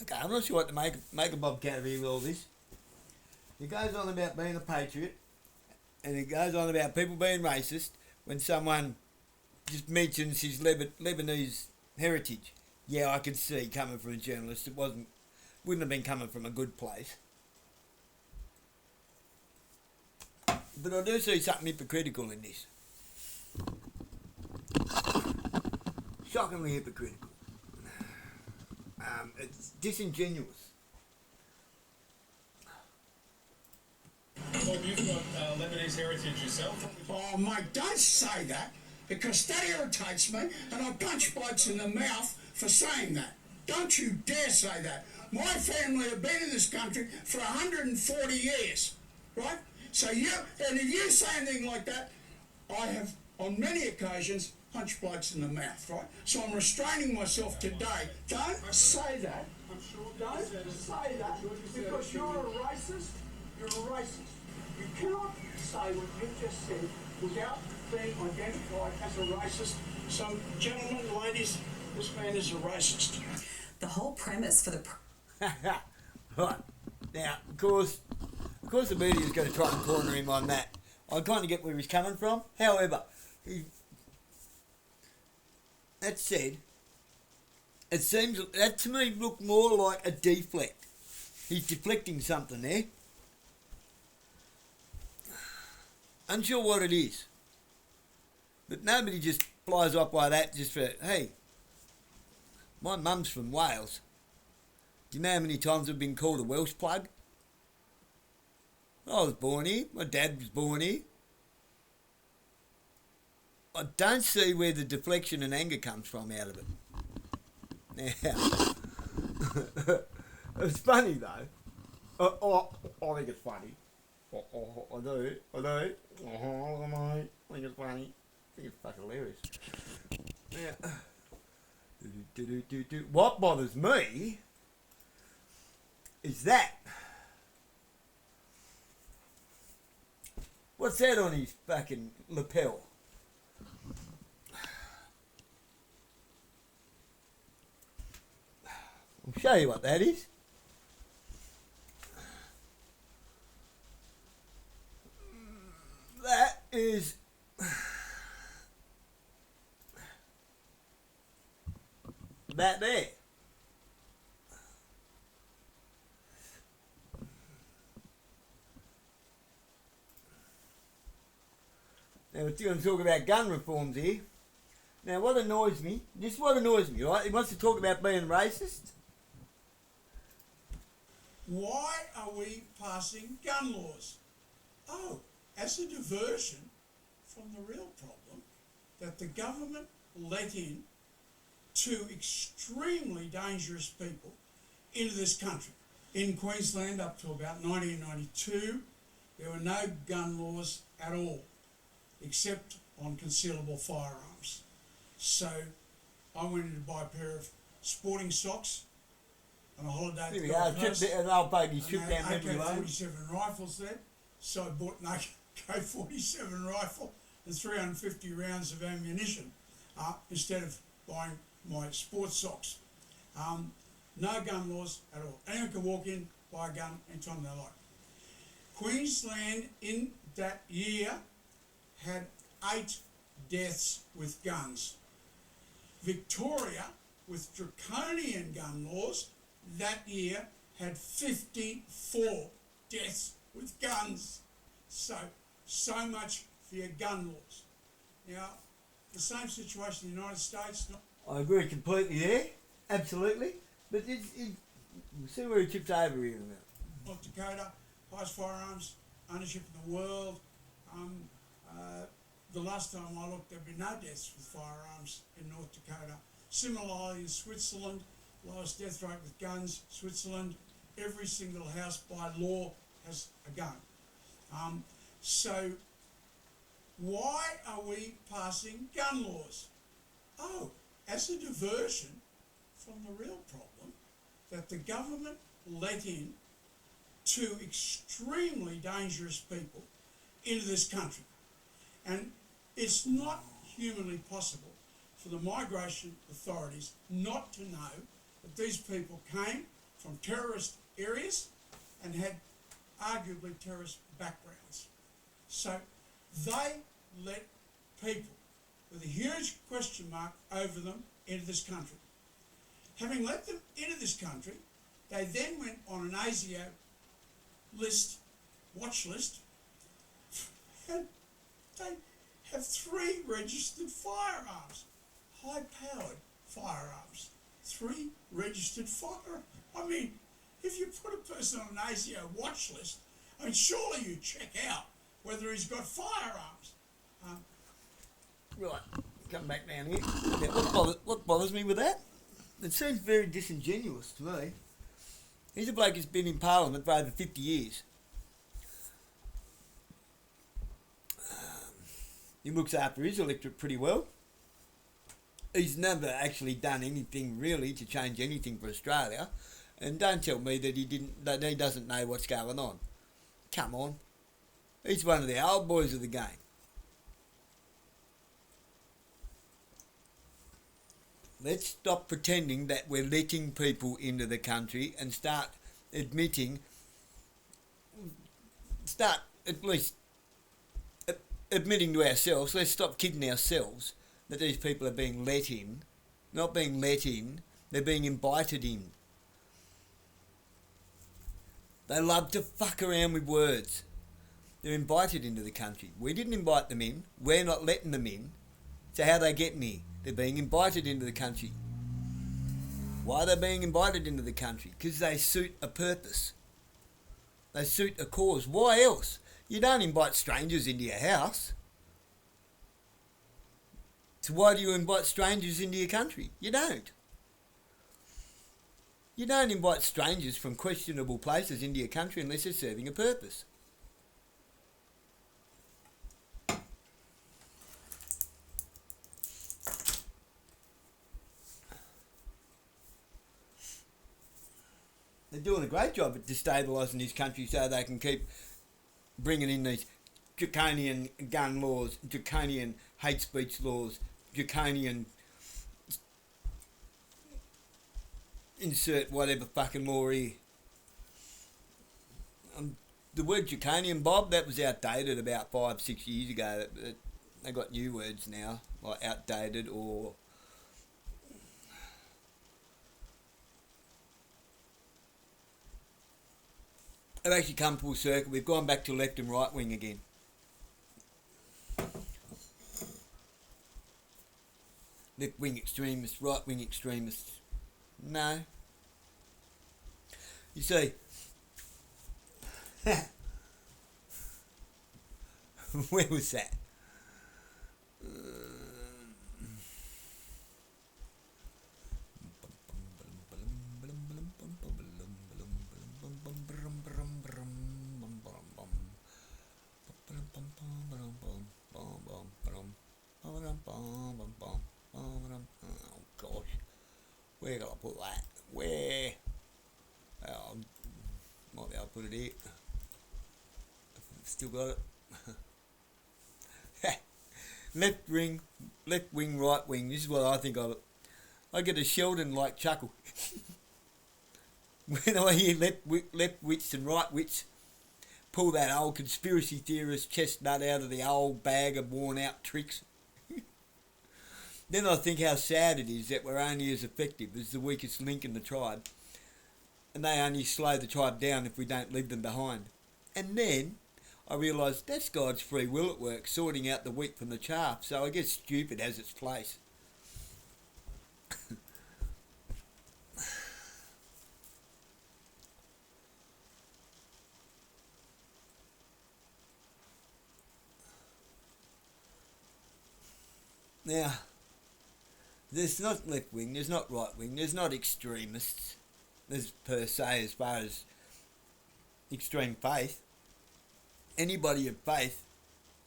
Okay, I'm not sure what to make a Bobcat of here with all this. He goes on about being a patriot, and he goes on about people being racist when someone just mentions his Lebanese heritage. Yeah, I can see coming from a journalist, wouldn't have been coming from a good place. But I do see something hypocritical in this. Shockingly hypocritical. It's disingenuous. Well, you've got Lebanese heritage yourself. Oh, mate, don't say that, because that irritates me, and I punch blokes in the mouth for saying that. Don't you dare say that. My family have been in this country for 140 years, right? So if you say anything like that, I have, on many occasions, punched blokes in the mouth, right? So I'm restraining myself today. Don't say that. Don't say that, because you're a racist. You're a racist. You cannot say what you've just said without being identified as a racist. So, gentlemen, ladies, this man is a racist. The whole premise for the... Right. Now, of course the media is going to try and corner him on that. I kind of get where he's coming from. However, that said, it seems that to me looked more like a deflect. He's deflecting something there. Unsure what it is. But nobody just flies off like that just for, hey, my mum's from Wales. Do you know how many times I've been called a Welsh plug? I was born here. My dad was born here. I don't see where the deflection and anger comes from out of it. Now, it's funny though. I think it's funny. I do. I think it's funny. I think it's fucking hilarious. Now, what bothers me is that. What's that on his fucking lapel? I'll show you what that is. That is that there. Now we're going to talk about gun reforms here. Now what annoys me, right? He wants to talk about being racist. Why are we passing gun laws? Oh, as a diversion from the real problem that the government let in two extremely dangerous people into this country. In Queensland, up to about 1992, there were no gun laws at all, except on concealable firearms. So I went in to buy a pair of sporting socks on a holiday at the Gold Coast, and they'll pay you shoot down memory lane. AK-47 rifles there. So I bought an AK-47 rifle and 350 rounds of ammunition instead of buying my sports socks. No gun laws at all. Anyone can walk in, buy a gun anytime they like. Queensland in that year had 8 deaths with guns. Victoria, with draconian gun laws, that year had 54 deaths with guns. So much for your gun laws. Now, the same situation in the United States. I agree completely there, absolutely. But see where he tips over here now. North Dakota, highest firearms ownership in the world. The last time I looked, there'd be no deaths with firearms in North Dakota. Similarly in Switzerland, lowest death rate with guns. Switzerland, every single house by law has a gun. So why are we passing gun laws? Oh, as a diversion from the real problem that the government let in two extremely dangerous people into this country. And it's not humanly possible for the migration authorities not to know that these people came from terrorist areas and had arguably terrorist backgrounds. So they let people with a huge question mark over them into this country. Having let them into this country, they then went on an ASIO list, watch list, and they have 3 registered firearms, high-powered firearms. 3 registered firearms. I mean, if you put a person on an ASIO watch list, I mean, surely you check out whether he's got firearms. Right, come back down here. Now, what bothers me with that? It seems very disingenuous to me. He's a bloke who's been in Parliament for over 50 years. He looks after his electorate pretty well. He's never actually done anything really to change anything for Australia. And don't tell me that he doesn't know what's going on. Come on. He's one of the old boys of the game. Let's stop pretending that we're letting people into the country and start at least admitting to ourselves. Let's stop kidding ourselves that these people are being let in. Not being let in, they're being invited in. They love to fuck around with words. They're invited into the country. We didn't invite them in. We're not letting them in. So how are they getting here? They're being invited into the country. Why are they being invited into the country? Because they suit a purpose. They suit a cause. Why else? You don't invite strangers into your house. So why do you invite strangers into your country? You don't. You don't invite strangers from questionable places into your country unless they're serving a purpose. They're doing a great job at destabilising this country so they can keep bringing in these draconian gun laws, draconian hate speech laws, draconian insert whatever fucking law here. The word draconian, Bob, that was outdated about 5-6 years ago. They got new words now, like outdated or... They've actually come full circle. We've gone back to left and right wing again. Left wing extremists, right wing extremists. No. You see, where was that? Oh gosh, where can I put that? Where? Oh, might be able to put it here. Still got it. Left wing, right wing. This is what I think of it. I get a Sheldon-like chuckle when I hear left wits and right wits pull that old conspiracy theorist chestnut out of the old bag of worn-out tricks. Then I think how sad it is that we're only as effective as the weakest link in the tribe, and they only slow the tribe down if we don't leave them behind. And then I realise that's God's free will at work, sorting out the wheat from the chaff, so I guess stupid has its place. Now, there's not left wing, there's not right wing, there's not extremists, there's per se as far as extreme faith. Anybody of faith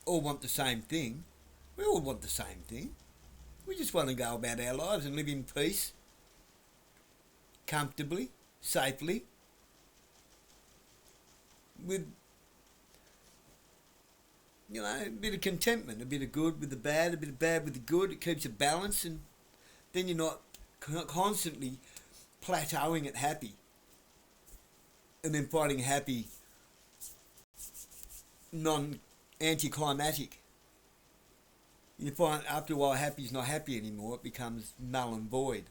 all want the same thing. We all want the same thing. We just want to go about our lives and live in peace, comfortably, safely, with, you know, a bit of contentment, a bit of good with the bad, a bit of bad with the good. It keeps a balance, and then you're not constantly plateauing at happy. and then finding happy anticlimactic. You find after a while happy's not happy anymore, it becomes null and void.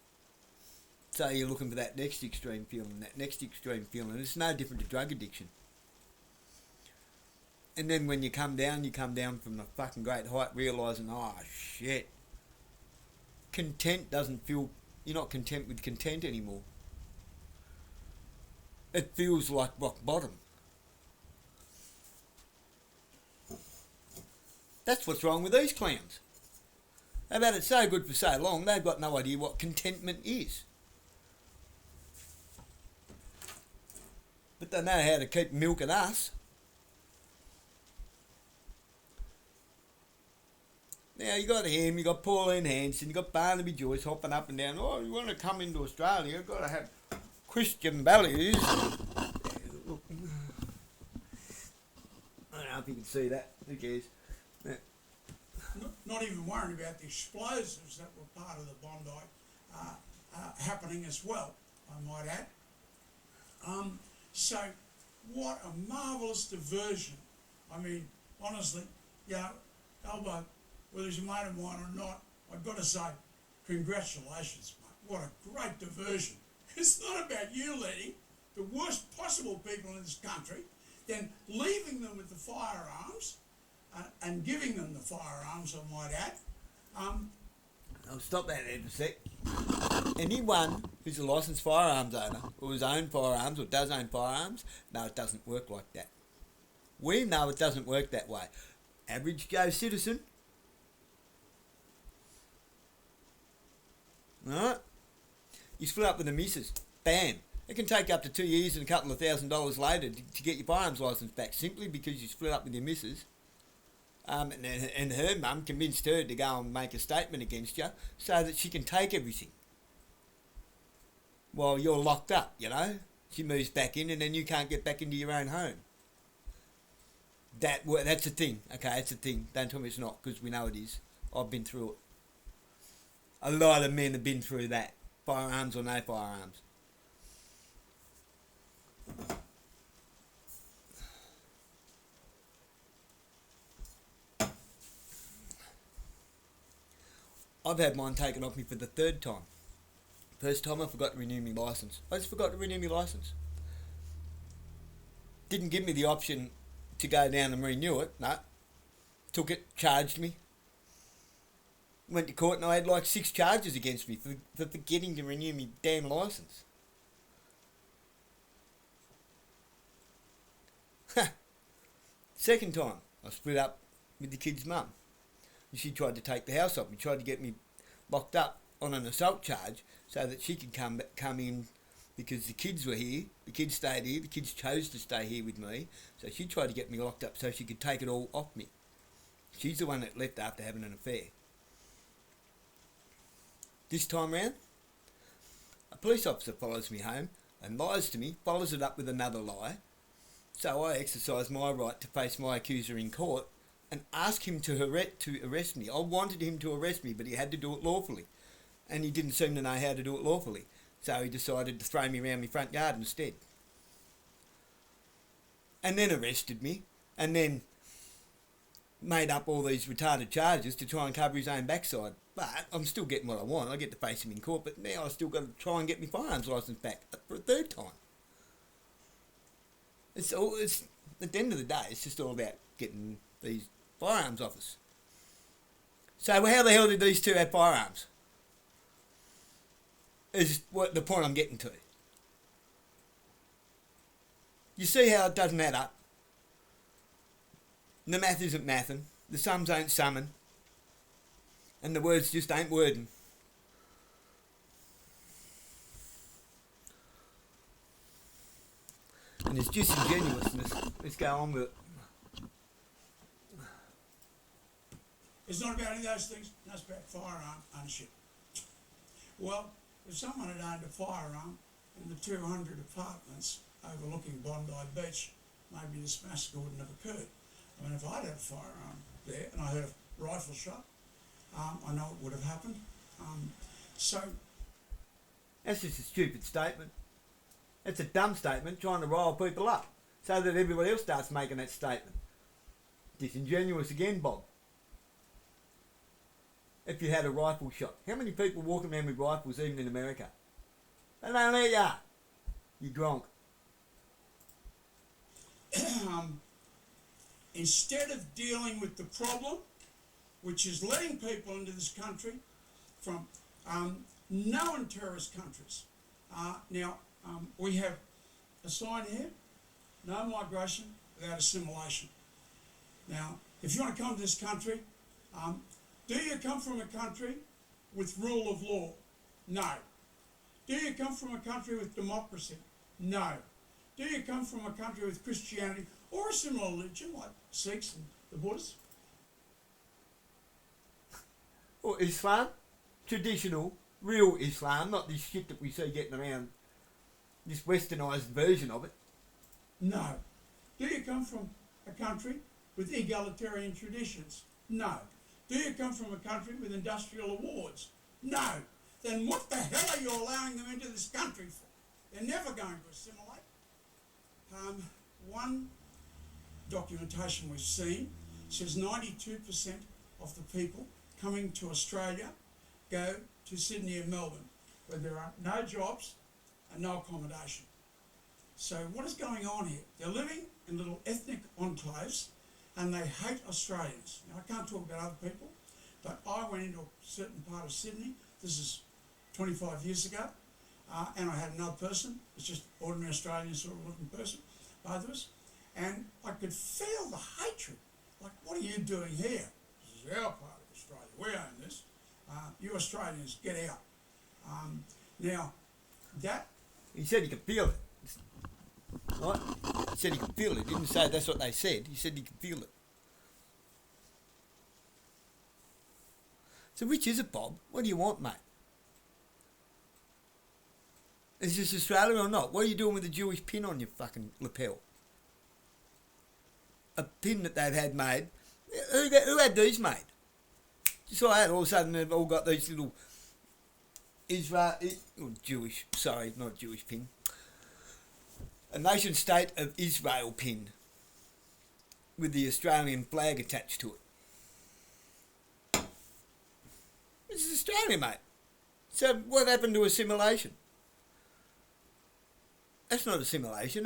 So you're looking for that next extreme feeling, It's no different to drug addiction. And then when you come down from a fucking great height realising, oh shit, content doesn't feel, you're not content with content anymore. It feels like rock bottom. That's what's wrong with these clowns. They've had it so good for so long, they've got no idea what contentment is. But they know how to keep milking us. Now you got him, you got Pauline Hanson, you got Barnaby Joyce hopping up and down. Oh, you want to come into Australia, you've got to have Christian values. I don't know if you can see that. Who cares? Yeah. Not even worrying about the explosives that were part of the Bondi happening as well, I might add. So, what a marvellous diversion. I mean, honestly, Albo, whether he's a mate of mine or not, I've got to say, congratulations, mate. What a great diversion. It's not about you letting the worst possible people in this country, then leaving them with the firearms and giving them the firearms, I might add. I'll stop that there for a sec. Anyone who's a licensed firearms owner, or has owned firearms, or does own firearms, no, it doesn't work like that. We know it doesn't work that way. Average Joe citizen, right? You split up with the missus, bam. It can take up to 2 years and a couple of $1,000s later to get your firearms licence back, simply because you split up with your missus. And her mum convinced her to go and make a statement against you so that she can take everything while you're locked up, you know. She moves back in and then you can't get back into your own home. That's a thing, okay, it's a thing. Don't tell me it's not, because we know it is. I've been through it. A lot of men have been through that, firearms or no firearms. I've had mine taken off me for the third time. First time I forgot to renew my licence. I just forgot to renew my licence. Didn't give me the option to go down and renew it. No. Took it, charged me. Went to court and I had like 6 charges against me for forgetting to renew my damn licence. Second time, I split up with the kid's mum. She tried to take the house off me, tried to get me locked up on an assault charge so that she could come in because the kids were here, the kids stayed here, the kids chose to stay here with me, so she tried to get me locked up so she could take it all off me. She's the one that left after having an affair. This time round, a police officer follows me home and lies to me, follows it up with another lie, so I exercise my right to face my accuser in court and ask him to arrest me. I wanted him to arrest me, but he had to do it lawfully. And he didn't seem to know how to do it lawfully. So he decided to throw me around my front yard instead. And then arrested me. And then made up all these retarded charges to try and cover his own backside. But I'm still getting what I want. I get to face him in court, but now I've still got to try and get my firearms licence back for a third time. It's at the end of the day, it's just all about getting these firearms office. So how the hell did these two have firearms? Is what the point I'm getting to. You see how it doesn't add up? The math isn't mathing, the sums ain't summing, and the words just ain't wording. And it's disingenuousness. Let's go on with it. It's not about any of those things, that's about firearm ownership. Well, if someone had owned a firearm in the 200 apartments overlooking Bondi Beach, maybe this massacre wouldn't have occurred. I mean, if I'd had a firearm there and I heard a rifle shot, I know it would have happened. So that's just a stupid statement. It's a dumb statement trying to rile people up so that everybody else starts making that statement. Disingenuous again, Bob. If you had a rifle shot, how many people walking around with rifles even in America? They don't let ya. You gronk. Instead of dealing with the problem, which is letting people into this country from known terrorist countries. Now, we have a sign here, no migration without assimilation. Now, if you want to come to this country, do you come from a country with rule of law? No. Do you come from a country with democracy? No. Do you come from a country with Christianity or a similar religion like Sikhs and the Buddhists? Or Islam? Traditional, real Islam, not this shit that we see getting around, this westernised version of it. No. Do you come from a country with egalitarian traditions? No. Do you come from a country with industrial awards? No. Then what the hell are you allowing them into this country for? They're never going to assimilate. One documentation we've seen says 92% of the people coming to Australia go to Sydney and Melbourne, where there are no jobs and no accommodation. So what is going on here? They're living in little ethnic enclaves and they hate Australians. Now, I can't talk about other people, but I went into a certain part of Sydney, this is 25 years ago, and I had another person, it's just ordinary Australian sort of looking person, both of us, and I could feel the hatred. Like, what are you doing here? This is our part of Australia, we own this. You Australians, get out. Now, that... He said he could feel it. Right? He said he could feel it. He didn't say that's what they said. He said he could feel it. So which is it, Bob? What do you want, mate? Is this Australia or not? What are you doing with the Jewish pin on your fucking lapel? A pin that they've had made. Who had these made? Just like that, all of a sudden they've all got these little Jewish, sorry, not Jewish pin. A nation state of Israel pin with the Australian flag attached to it. This is Australia, mate. So what happened to assimilation? That's not assimilation,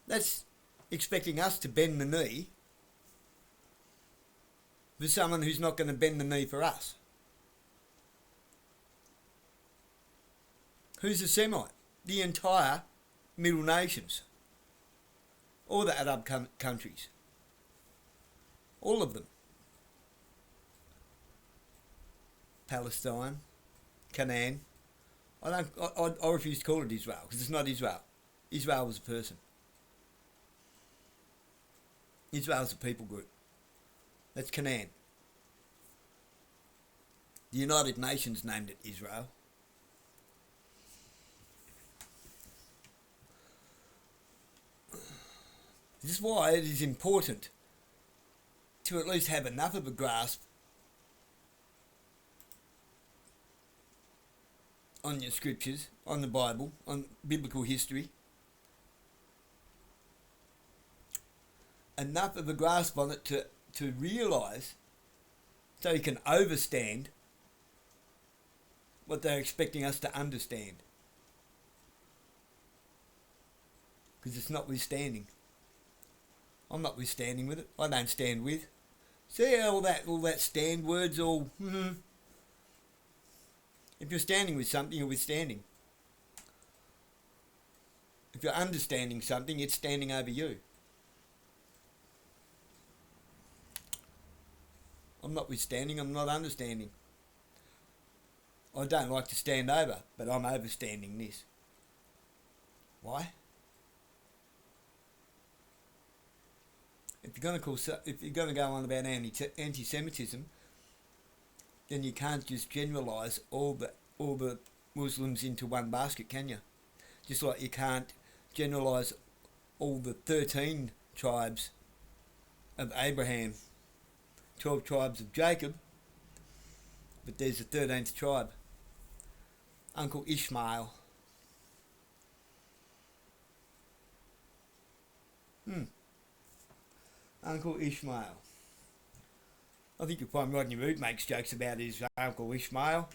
that's expecting us to bend the knee for someone who's not going to bend the knee for us. Who's a Semite? The entire Middle Nations. All the Arab countries. All of them. Palestine, Canaan. I refuse to call it Israel because it's not Israel. Israel was a person. Israel's a people group. That's Canaan. The United Nations named it Israel. This is why it is important to at least have enough of a grasp on your scriptures, on the Bible, on biblical history. Enough of a grasp on it to realise so you can overstand what they're expecting us to understand. Because it's notwithstanding. I'm not withstanding with it. I don't stand with. See all that stand words all... If you're standing with something, you're withstanding. If you're understanding something, it's standing over you. I'm not withstanding, I'm not understanding. I don't like to stand over, but I'm overstanding this. Why? If you're going to go on about anti-Semitism, then you can't just generalise all the Muslims into one basket, can you? Just like you can't generalise all the 13 tribes of Abraham, 12 tribes of Jacob, but there's a 13th tribe. Uncle Ishmael. Uncle Ishmael. I think you'll find Rodney Rood makes jokes about his Uncle Ishmael.